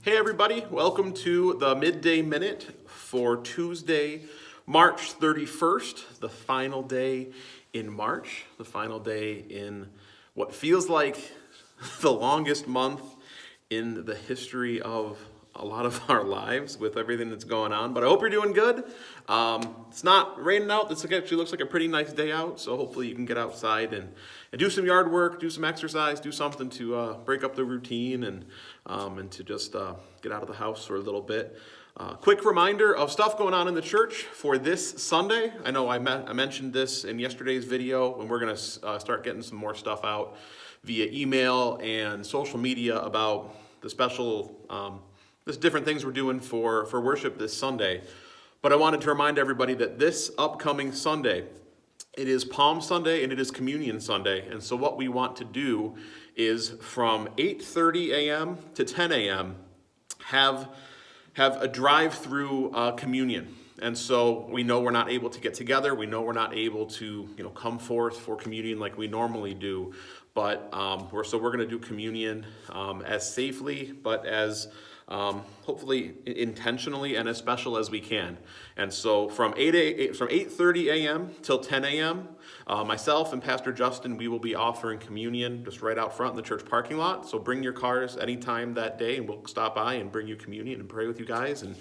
Hey everybody, welcome to the Midday Minute for Tuesday, March 31st, the final day in March, the final day in what feels like the longest month in the history of a lot of our lives with everything that's going on. But I hope you're doing good. It's not raining out. This actually looks like a pretty nice day out, so hopefully you can get outside and do some yard work, do some exercise, do something to break up the routine and to just get out of the house for a little bit. Quick reminder of stuff going on in the church for this Sunday. I know I mentioned this in yesterday's video, and we're going to start getting some more stuff out via email and social media about the special there's different things we're doing for worship this Sunday. But I wanted to remind everybody that this upcoming Sunday, it is Palm Sunday and it is Communion Sunday. And so what we want to do is from 8:30 a.m. to 10 a.m. have a drive-through communion. And so we know we're not able to get together. We know we're not able to come forth for communion like we normally do. But we're going to do communion as safely, but as hopefully intentionally and as special as we can. And so from 8:30 a.m. till 10 a.m., myself and Pastor Justin, we will be offering communion just right out front in the church parking lot. So bring your cars anytime that day and we'll stop by and bring you communion and pray with you guys. And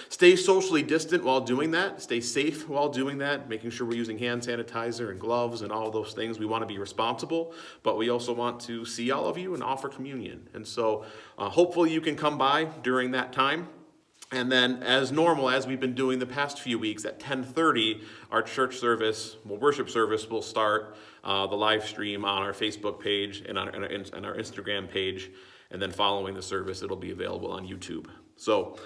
stay socially distant while doing that. Stay safe while doing that, making sure we're using hand sanitizer and gloves and all of those things. We want to be responsible, but we also want to see all of you and offer communion. And so hopefully you can come by during that time. And then as normal, as we've been doing the past few weeks, at 10:30, our church service, worship service will start the live stream on our Facebook page and on our Instagram page. And then following the service, it'll be available on YouTube. So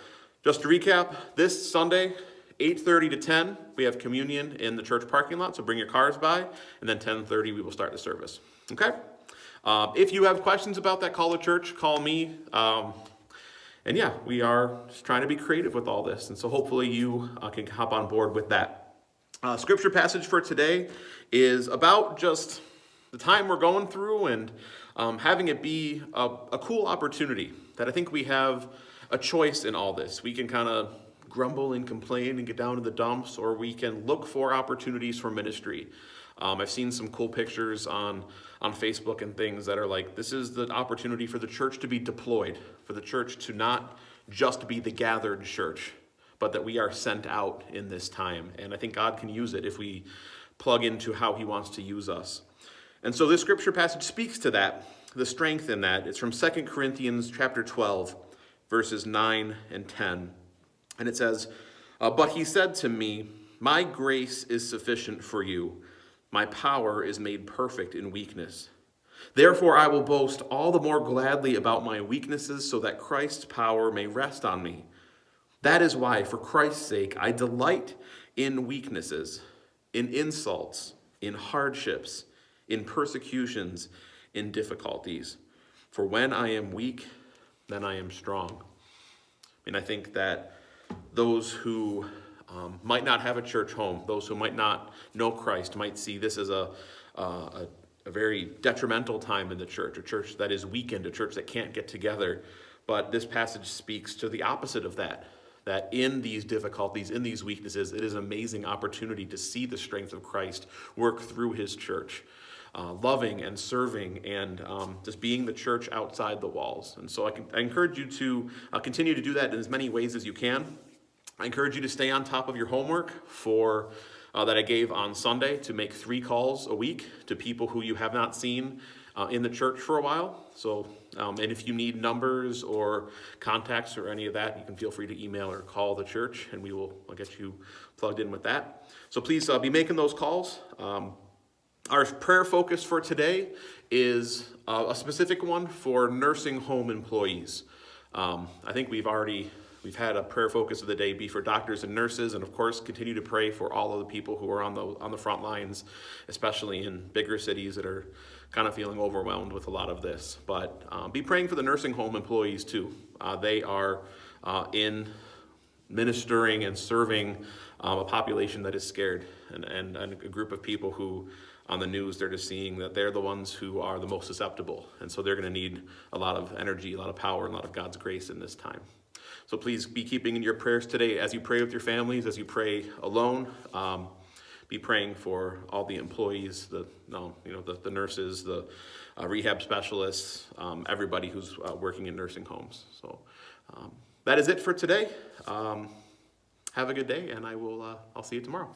just to recap, this Sunday, 8:30 to 10, we have communion in the church parking lot, so bring your cars by, and then 10:30 we will start the service. Okay? If you have questions about that, call the church, call me. And yeah, we are just trying to be creative with all this, and so hopefully you can hop on board with that. Scripture passage for today is about just the time we're going through and having it be a cool opportunity that I think we have a choice in all this. We can kind of grumble and complain and get down to the dumps, or we can look for opportunities for ministry. I've seen some cool pictures on Facebook and things that are like, this is the opportunity for the church to be deployed, for the church to not just be the gathered church, but that we are sent out in this time. And I think God can use it if we plug into how he wants to use us. And so this scripture passage speaks to that, the strength in that. It's from 2 Corinthians chapter 12, verses 9 and 10. And it says, "But he said to me, my grace is sufficient for you. My power is made perfect in weakness. Therefore I will boast all the more gladly about my weaknesses so that Christ's power may rest on me. That is why, for Christ's sake, I delight in weaknesses, in insults, in hardships, in persecutions, in difficulties. For when I am weak, then I am strong." And I think that those who might not have a church home, those who might not know Christ, might see this as a very detrimental time in the church, a church that is weakened, a church that can't get together. But this passage speaks to the opposite of that in these difficulties, in these weaknesses, it is an amazing opportunity to see the strength of Christ work through his church. Loving and serving and just being the church outside the walls. And so I encourage you to continue to do that in as many ways as you can. I encourage you to stay on top of your homework that I gave on Sunday, to make 3 calls a week to people who you have not seen in the church for a while. So, and if you need numbers or contacts or any of that, you can feel free to email or call the church, and I'll get you plugged in with that. So please be making those calls. Our prayer focus for today is a specific one for nursing home employees. I think we've had a prayer focus of the day be for doctors and nurses, and of course continue to pray for all of the people who are on the front lines, especially in bigger cities that are kind of feeling overwhelmed with a lot of this. But be praying for the nursing home employees too. They are in ministering and serving a population that is scared, and a group of people who on the news, they're just seeing that they're the ones who are the most susceptible. And so they're going to need a lot of energy, a lot of power, and a lot of God's grace in this time. So please be keeping in your prayers today as you pray with your families, as you pray alone. Be praying for all the employees, the nurses, the rehab specialists, everybody who's working in nursing homes. So that is it for today. Have a good day, and I'll see you tomorrow.